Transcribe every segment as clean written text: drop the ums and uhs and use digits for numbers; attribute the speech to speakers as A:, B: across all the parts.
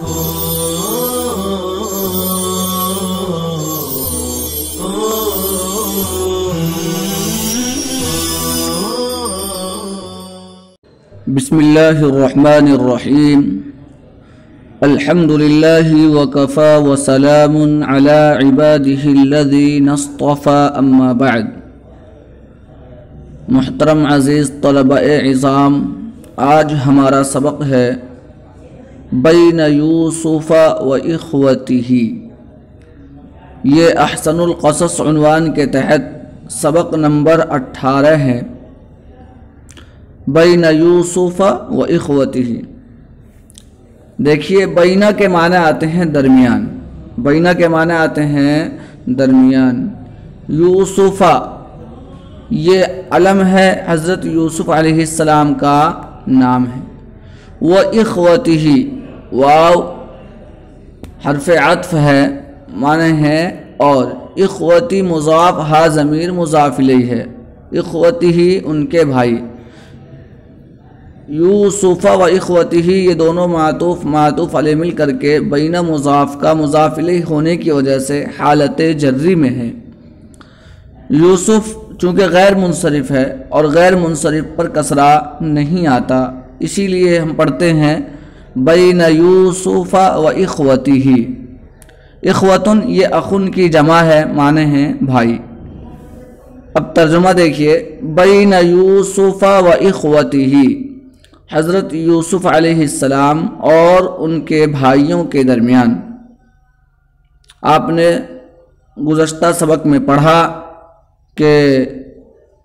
A: بسم اللہ الرحمن الرحیم الحمد للہ وکفا وسلام علی عبادہ الذین اصطفى اما بعد۔ محترم عزیز طلباء عظام، آج ہمارا سبق ہے بین یوسف و اخوتہ۔ یہ احسن القصص عنوان کے تحت سبق نمبر 18 ہے، بین یوسف و اخوتہ۔ دیکھیے، بینہ کے معنی آتے ہیں درمیان، بینہ کے معنی آتے ہیں درمیان۔ یوسف یہ علم ہے، حضرت یوسف علیہ السلام کا نام ہے۔ و اخوتہ واو حرف عطف ہے، معنی ہے اور، اخوتی مضاف، ہا ضمیر مضاف الیہ ہے، اخوتہ ان کے بھائی۔ یوسف و اخوتہ یہ دونوں معطوف علیہ مل کر کے بینہ مضاف کا مضاف الیہ ہونے کی وجہ سے حالت جری میں ہے۔ یوسف چونکہ غیر منصرف ہے اور غیر منصرف پر کسرہ نہیں آتا، اسی لیے ہم پڑھتے ہیں بین یوسف و اخوتہ۔ اخوتن یہ اخن کی جمع ہے، معنی ہے بھائی۔ اب ترجمہ دیکھیے، بین یوسف و اخوتہ، حضرت یوسف علیہ السلام اور ان کے بھائیوں کے درمیان۔ آپ نے گزشتہ سبق میں پڑھا کہ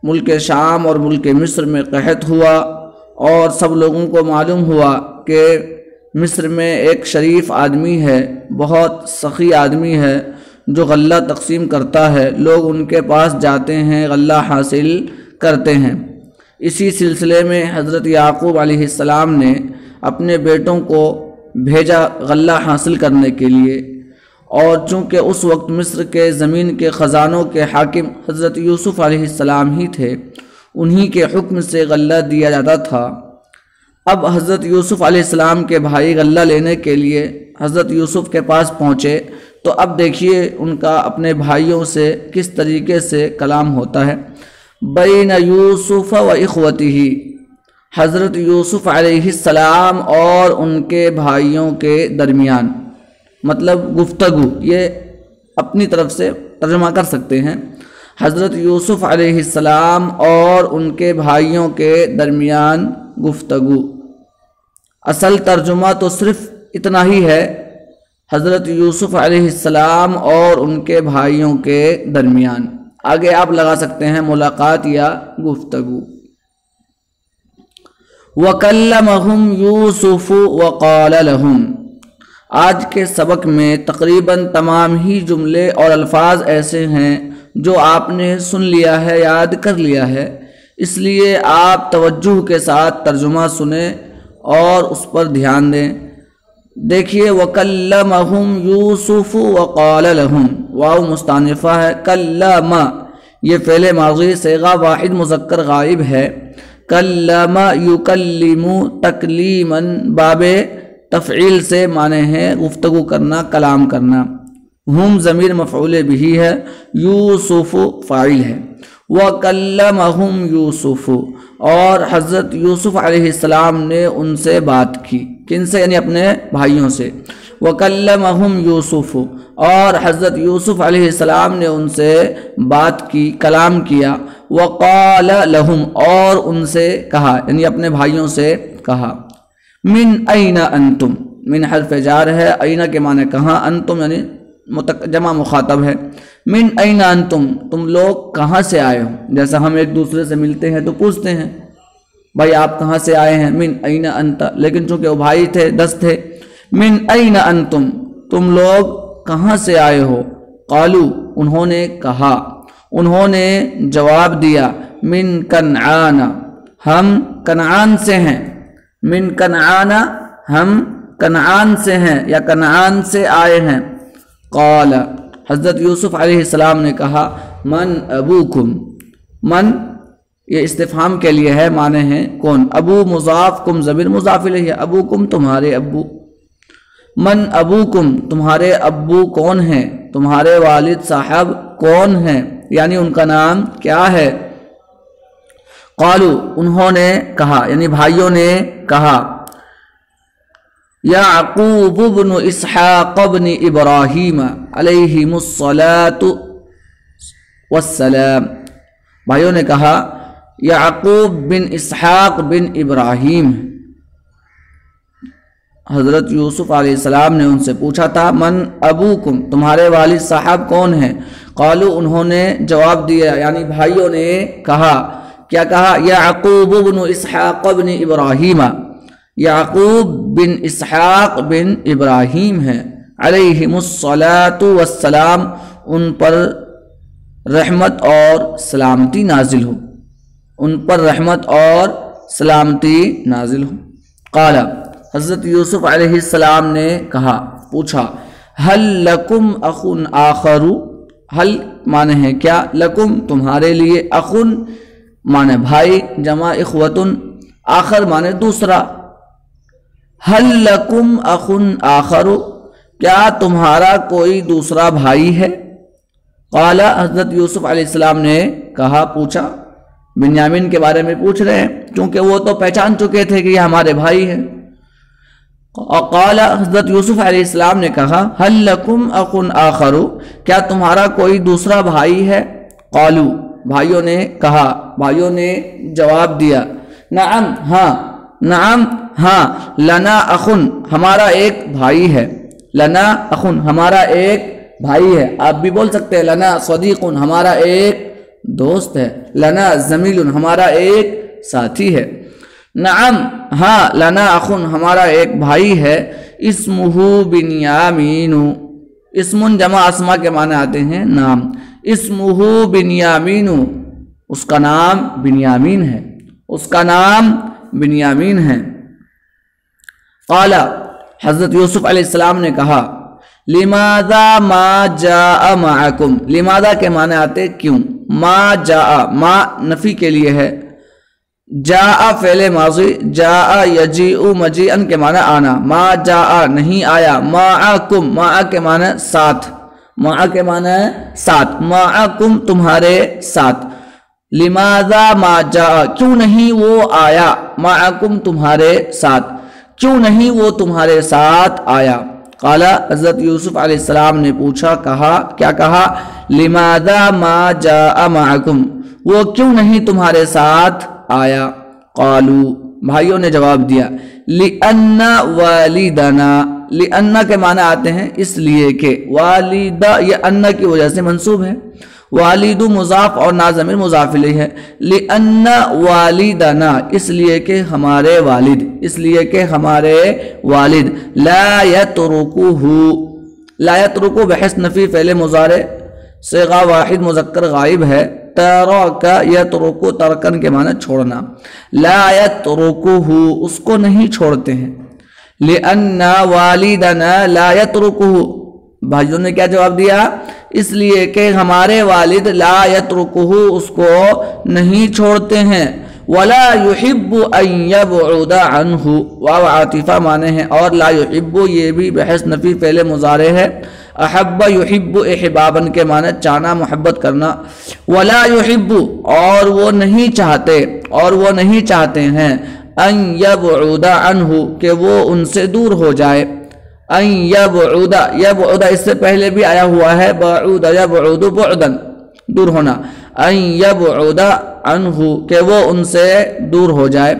A: ملک شام اور ملک مصر میں قحط ہوا، اور سب لوگوں کو معلوم ہوا کہ مصر میں ایک شریف آدمی ہے، بہت سخی آدمی ہے، جو غلہ تقسیم کرتا ہے، لوگ ان کے پاس جاتے ہیں، غلہ حاصل کرتے ہیں۔ اسی سلسلے میں حضرت یعقوب علیہ السلام نے اپنے بیٹوں کو بھیجا غلہ حاصل کرنے کے لیے، اور چونکہ اس وقت مصر کے زمین کے خزانوں کے حاکم حضرت یوسف علیہ السلام ہی تھے، انہی کے حکم سے غلہ دیا جاتا تھا۔ اب حضرت یوسف علیہ السلام کے بھائی غلہ لینے کے لیے حضرت یوسف کے پاس پہنچے، تو اب دیکھیے ان کا اپنے بھائیوں سے کس طریقے سے کلام ہوتا ہے۔ بین یوسف و اخوتہ، حضرت یوسف علیہ السلام اور ان کے بھائیوں کے درمیان، مطلب گفتگو، یہ اپنی طرف سے ترجمہ کر سکتے ہیں، حضرت یوسف علیہ السلام اور ان کے بھائیوں کے درمیان گفتگو۔ اصل ترجمہ تو صرف اتنا ہی ہے، حضرت یوسف علیہ السلام اور ان کے بھائیوں کے درمیان۔ آگے آپ لگا سکتے ہیں ملاقات یا گفتگو۔ وَكَلَّمَهُمْ يُوسُفُ وَقَالَ لَهُمْ۔ آج کے سبق میں تقریباً تمام ہی جملے اور الفاظ ایسے ہیں جو آپ نے سن لیا ہے، یاد کر لیا ہے، اس لیے آپ توجہ کے ساتھ ترجمہ سنیں اور اس پر دھیان دیں۔ دیکھیے، وَكَلَّمَهُمْ يُوسُفُ وَقَالَ لَهُمْ، واو مستانفہ ہے، کلم یہ فعل ماضی صیغہ واحد مذکر غائب ہے، کلم یکلم تکلیما باب تفعیل سے معنی ہے گفتگو کرنا، کلام کرنا۔ ہم ضمیر مفعول بہ ہے، یوسف فاعل ہے۔ وَكَلَّمَهُمْ يُوسُفُ، اور حضرت یوسف علیہ السلام نے ان سے بات کی، کن سے؟ یعنی اپنے بھائیوں سے۔ وَكَلَّمَهُمْ يُوسُفُ، اور حضرت یوسف علیہ السلام نے ان سے بات کی، کلام کیا۔ وَقَالَ لَهُمْ، اور ان سے کہا، یعنی اپنے بھائیوں سے کہا۔ مِنْ أَيْنَ أَنْتُمْ، من حرف جار ہے، أَيْنَ کے معنی کہاں، أَنْتُمْ یعنی جمع مخاطب ہے۔ من أَيْنَ أَنْتُمْ، تم لوگ کہاں سے آئے ہو؟ جیسا ہم ایک دوسرے سے ملتے ہیں تو پوچھتے ہیں بھائی آپ کہاں سے آئے ہیں، من أَيْنَ أَنْتَ، لیکن چونکہ وہ بھائی تھے، 10 تھے، من أَيْنَ أَنْتُمْ، تم لوگ کہاں سے آئے ہو؟ قالوا، انہوں نے کہا، انہوں نے جواب دیا، من کنعان، ہم کنعان سے ہیں، من کنعان، ہم کنعان سے ہیں یا کنعان سے آئے ہیں۔ قال، حضرت یوسف علیہ السلام نے کہا، من ابوکم، من یہ استفہام کے لیے ہے، معنی ہے کون، ابو مضاف، کم ضمیر مضاف الیہ، ابوکم تمہارے ابو۔ من ابوکم تمہارے ابو کون ہیں، تمہارے والد صاحب کون ہیں، یعنی ان کا نام کیا ہے؟ قالو انہوں نے کہا، یعنی بھائیوں نے کہا، یعقوب بن اسحاق بن ابراہیم علیہم الصلاۃ والسلام، بھائیوں نے کہا یعقوب بن اسحاق بن ابراہیم۔ حضرت یوسف علیہ السلام نے ان سے پوچھا تھا من ابوکم تمہارے والد صاحب کون ہیں؟ قالو انہوں نے جواب دیا، یعنی بھائیوں نے کہا، کیا کہا؟ یعقوب بن اسحاق بن ابراہیم، یعقوب بن اسحاق بن ابراہیم ہے، علیہم الصلاۃ والسلام، ان پر رحمت اور سلامتی نازل ہو، ان پر رحمت اور سلامتی نازل ہو۔ قال حضرت یوسف علیہ السلام نے کہا، پوچھا، حل لکم اخ آخر، حل معنی ہے کیا، لکم تمہارے لیے، اخن معنی بھائی، جمع اخوتن، آخر معنی دوسرا، حل لکم اخ آخر، کیا تمہارا کوئی دوسرا بھائی ہے؟ قال حضرت یوسف علیہ السلام نے کہا، پوچھا، بنیامین کے بارے میں پوچھ رہے ہیں کیونکہ وہ تو پہچان چکے تھے کہ یہ ہمارے بھائی ہیں۔ قال حضرت یوسف علیہ السلام نے کہا، حل لکم اخ آخر، کیا تمہارا کوئی دوسرا بھائی ہے؟ قالو بھائیوں نے کہا، بھائیوں نے جواب دیا، نعم ہاں، نعم ہاں، لنا اخن ہمارا ایک بھائی ہے، لنا اخن ہمارا ایک بھائی ہے، آپ بھی بول سکتے ہیں لنا صدیق ہمارا ایک دوست ہے، لنا زمیل ہمارا ایک ساتھی ہے، نعم ہاں، لنا اخن ہمارا ایک بھائی ہے، اسمہ بنیامین، اسم جمع اسما کے معنی آتے ہیں نام، اسمہ بنیامین، اس کا نام بنیامین ہے، اس کا نام بنیامین ہے۔ قال حضرت یوسف علیہ السلام نے کہا، لماذا ما جاء معکم، لماذا کے معنی آتے کیوں، ما جاء ما نفی کے لیے ہے، جاء فعل ماضی، جاء یجیء مجیئن کے معنی آنا، ما جاء نہیں آیا، معکم ما کے معنی ساتھ، ما کے معنی ساتھ، معکم تمہارے ساتھ، لماذا ما جاء کیوں نہیں وہ آیا، معکم تمہارے ساتھ، کیوں نہیں وہ تمہارے ساتھ آیا؟ قال حضرت یوسف علیہ السلام نے پوچھا، کہا، کیا کہا؟ لماذا ما جاء معکم، وہ کیوں نہیں تمہارے ساتھ آیا؟ قالو بھائیوں نے جواب دیا، لأن والدنا، لأن کے معنی آتے ہیں اس لیے کہ، والدہ یہ ان کی وجہ سے منصوب ہے، والد مضاف اور نا ضمیر مضاف الیہ ہے، لأن والدنا اس لیے کہ ہمارے والد، اس لیے کہ ہمارے والد، لا یترکہ، لا یترکہ بحث نفی فعل مضارع صیغہ واحد مذکر غائب ہے، ترک یترک ترکن کے معنی چھوڑنا، لا یترکہ اس کو نہیں چھوڑتے ہیں، لأن والدنا لا یترکہ، بھائیوں نے کیا جواب دیا؟ اس لیے کہ ہمارے والد لا یترکہ اس کو نہیں چھوڑتے ہیں، ولا يحب ان يبعد عنہ، واو عاطفہ معنی ہے، اور لا يحب یہ بھی بحث نفی فعل مضارع ہے، احب یحب احبابن کے معنی چاہنا محبت کرنا، ولا يحب اور وہ نہیں چاہتے، اور وہ نہیں چاہتے ہیں، ان يبعد عنہ کہ وہ ان سے دور ہو جائے، ان یبعد، یبعد اس سے پہلے بھی آیا ہوا ہے، بعود یبعد بعدا دور ہونا، ان یبعد عنہ کہ وہ ان سے دور ہو جائے۔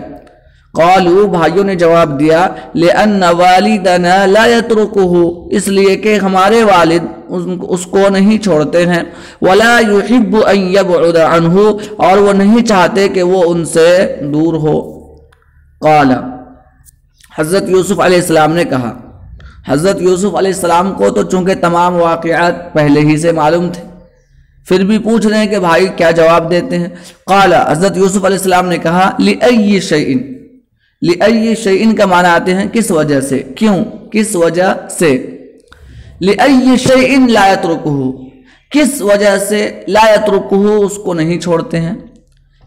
A: قالوا بھائیوں نے جواب دیا، لأن والدنا لا یترکہ اس لیے کہ ہمارے والد اس کو نہیں چھوڑتے ہیں، ولا يحب ان یبعد عنہ اور وہ نہیں چاہتے کہ وہ ان سے دور ہو۔ قال حضرت یوسف علیہ السلام نے کہا، حضرت یوسف علیہ السلام کو تو چونکہ تمام واقعات پہلے ہی سے معلوم تھے، پھر بھی پوچھ رہے ہیں کہ بھائی کیا جواب دیتے ہیں۔ قال حضرت یوسف علیہ السلام نے کہا، لأی شیء، لأی شیء کا معنی آتے ہیں کس وجہ سے، کیوں، کس وجہ سے، لأی شیء لا یترکہ کس وجہ سے، لا یترکہ اس کو نہیں چھوڑتے ہیں،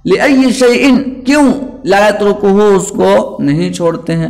A: لأی شیء کیوں، لا یترکہ اس کو نہیں چھوڑتے ہیں،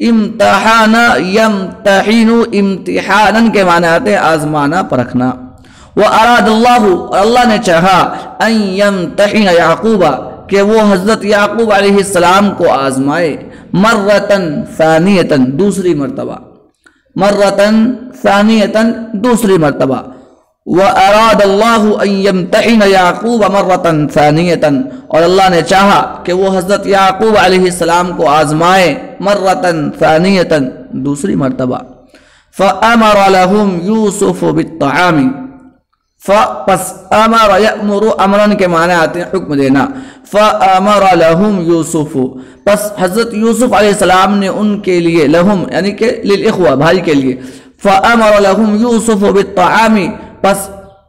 A: امتحان یمتحن امتحانن کے معنی آتے ہیں آزمانا پرکھنا. وَأَرَادَ اللَّهُ اور اللہ نے چاہا أَن يَمْتَحِنَ يَعْقُوبَ کہ وہ حضرت یعقوب علیہ السلام کو آزمائے مرتن ثانیتن دوسری مرتبہ مرتن ثانیتن دوسری مرتبہ. وَأَرَادَ اللَّهُ أَن يَمْتَحِنَ يَعْقُوبَ مَرَّةً ثَانِيَةً اور اللہ نے چاہا کہ وہ حضرت یعقوب علیہ السلام کو آزمائے مرتن ثانیتن دوسری مرتبہ. فَأَمَرَ لَهُمْ يُوسُفُ بِالطَّعَامِ پس امر یأمر امرن کے معنی آتے ہیں حکم دینا. فَأَمَرَ لَهُمْ يُوسُفُ پس حضرت یوسف علیہ السلام نے ان کے لیے لہم یعنی کہ للإخوہ بھائی کے لیے فَأَمَرَ لَهُمْ يُوسُفُ بِالطَّعَامِ پس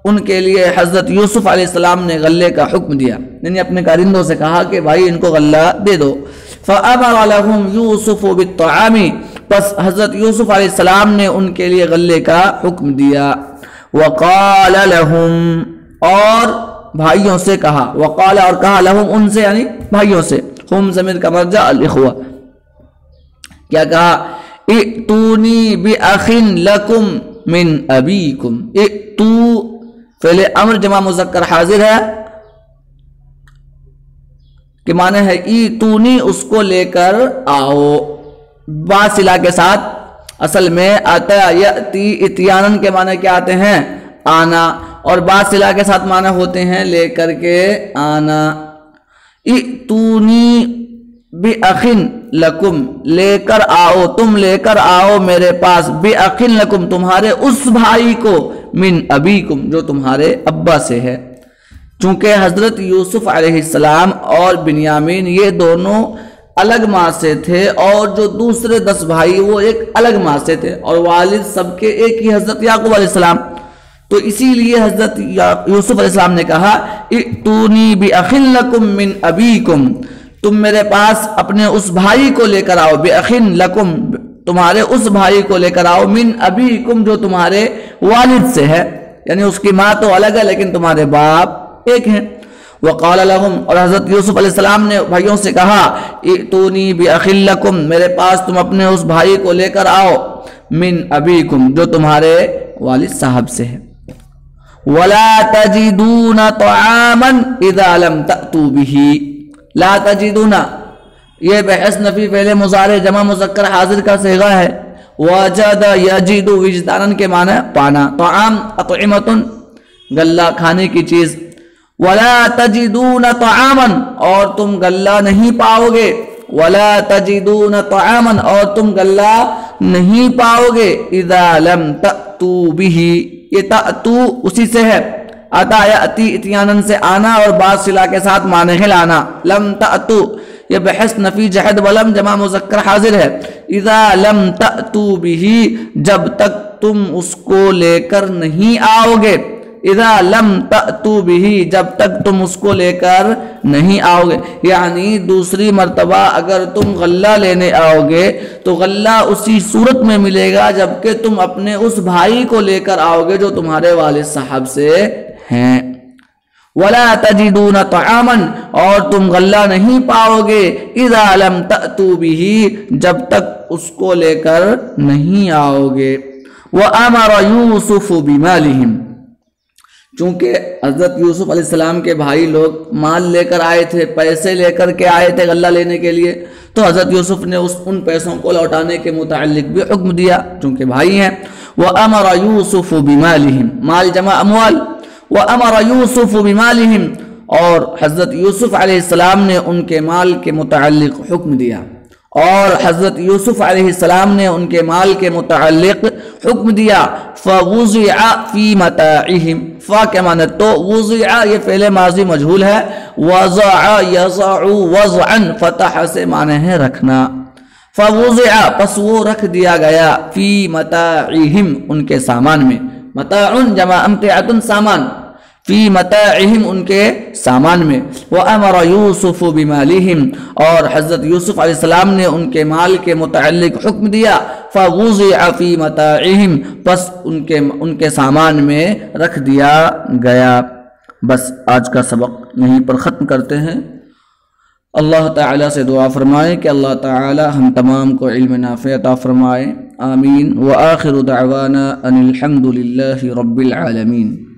A: ان کے لیے حضرت یوسف علیہ السلام نے غلے کا حکم دیا یعنی اپنے کارندوں سے کہا کہ بھائی ان کو غلہ دے دو. فَأَمَرَ لَهُمْ يُوسُفُ بِالطَّعَامِ پس حضرت یوسف علیہ السلام نے ان کے لیے غلے کا حکم دیا. وقال لهم اور بھائیوں سے کہا وقال اور کہا لهم ان سے یعنی بھائیوں سے ہم ضمیر کا مرجع الاخوہ کیا کہا ائتونی بأخ لکم من ابیکم. ائتو فعل امر جمع مذکر حاضر ہے کہ معنی ہے ائتونی اس کو لے کر آؤ با صلہ کے ساتھ. اصل میں آتا یأتی اتیانن کے معنی کیا آتے ہیں آنا اور با صلہ کے ساتھ معنی ہوتے ہیں لے کر کے آنا. ائتونی بأخ لکم لے کر آؤ تم لے کر آؤ میرے پاس بأخ لکم تمہارے اس بھائی کو من ابیکم جو تمہارے ابا سے ہے. چونکہ حضرت یوسف علیہ السلام اور بنیامین یہ دونوں الگ ماں سے تھے اور جو دوسرے 10 بھائی وہ ایک الگ ماں سے تھے اور والد سب کے ایک ہی حضرت یعقوب علیہ السلام. تو اسی لیے حضرت یوسف علیہ السلام نے کہا ائتونی بأخ لکم من ابیکم تم میرے پاس اپنے اس بھائی کو لے کر آؤ بأخ لکم تمہارے اس بھائی کو لے کر آؤ من ابیکم جو تمہارے والد سے ہے یعنی اس کی ماں تو الگ ہے لیکن تمہارے باپ ایک ہیں. وقال لهم اور حضرت یوسف علیہ السلام نے بھائیوں سے کہا ائتونی بأخ لکم میرے پاس تم اپنے اس بھائی کو لے کر آؤ من ابیکم جو تمہارے والد صاحب سے ہے. ولا تجدون طعاما اذا لم تأتوا به لا تجدون یہ بحث نفی فعل مضارع جمع مذکر حاضر کا صیغہ ہے. وجد یجد وجدانا کے معنی پانا. طعام اطعمۃ غلہ کھانے کی چیز. ولا تجدون طعاما اور تم غلہ نہیں پاؤ گے. ولا تجدون طعاما اور تم غلہ نہیں پاؤ گے. اذا لم تأتوا به یہ تأتو اسی سے ہے اتا یأتی اتیانن سے آنا اور بعض صلہ کے ساتھ معنی ہے لانا. لم تأتو یہ بحث نفی جہد ولم جمع مذکر حاضر ہے. اذا لم تأتوا به جب تک تم اس کو لے کر نہیں آؤ گے. اذا لم تأتوا به جب تک تم اس کو لے کر نہیں آؤ گے یعنی دوسری مرتبہ اگر تم غلہ لینے آؤ گے تو غلہ اسی صورت میں ملے گا جبکہ تم اپنے اس بھائی کو لے کر آؤ گے جو تمہارے والد صاحب سے ہیں. ولا تجدون طعاما اور تم غلہ نہیں پاؤ گے اذا لم تأتوا به جب تک اس کو لے کر نہیں آؤ گے. وامر یوسف بمالهم چونکہ حضرت یوسف علیہ السلام کے بھائی لوگ مال لے کر آئے تھے پیسے لے کر کے آئے تھے غلہ لینے کے لیے تو حضرت یوسف نے ان پیسوں کو لوٹانے کے متعلق بھی حکم دیا چونکہ بھائی ہیں. وَأَمَرَ يُوسُفُ بِمَالِهِمْ مال جمع اموال. وَأَمَرَ يُوسُفُ بِمَالِهِمْ اور حضرت یوسف علیہ السلام نے ان کے مال کے متعلق حکم دیا اور حضرت یوسف علیہ السلام نے ان کے مال کے متعلق حکم دیا. فَوُضِعَ فِي مَتَاعِهِمْ فا کے معنی تو وضع یہ فعل ماضی مجہول ہے. وضع یضع وضعا فتح سے معنی ہے رکھنا. فوضع پس وہ رکھ دیا گیا فی متاعہم ان کے سامان میں. متاع جمع امتعۃ سامان. فی متاعہم ان کے سامان میں. وامر یوسف بمالہم اور حضرت یوسف علیہ السلام نے ان کے مال کے متعلق حکم دیا. فوضع فی متاعہم پس ان کے سامان میں رکھ دیا گیا. بس آج کا سبق یہیں پر ختم کرتے ہیں. اللہ تعالیٰ سے دعا فرمائیں کہ اللہ تعالیٰ ہم تمام کو علم نافع عطا فرمائے. آمین. وآخر دعوانا ان الحمد للہ رب العالمین.